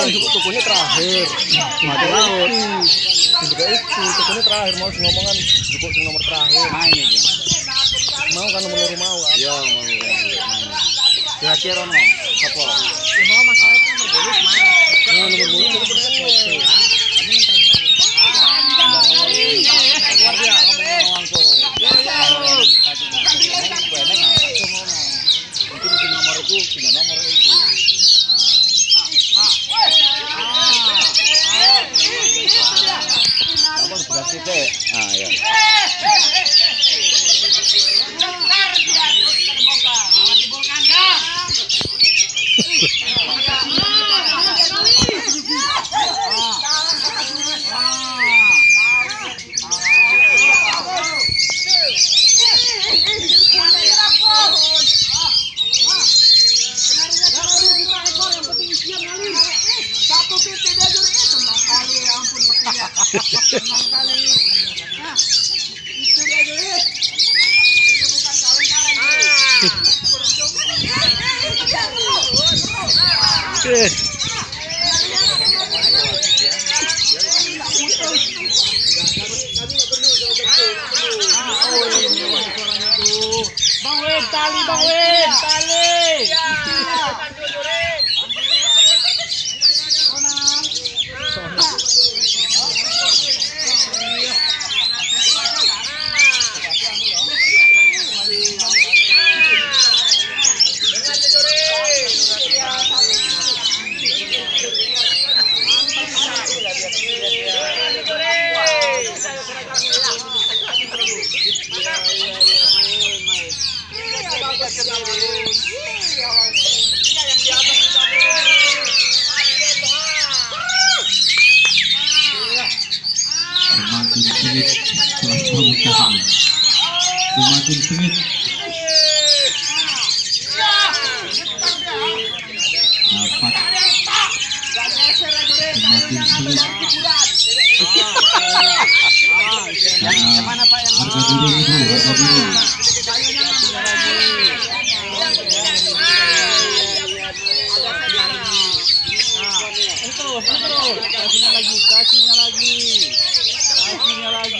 tukunya terakhir. Juga itu tukunya terakhir mau ngomongan cukup nomor terakhir. Main ini. Mau kan nomor mau kan? Iya mau main. Kira-kira no. Siapa? Mau masalah itu nomor bonus main. Nah nomor bonus itu bener. Ah ya. Bang Win, tali. Semakin sengit setelah pembukaan, semakin sengit dapat, semakin sulit karena harga diri itu harga diri. Kasihnya lagi.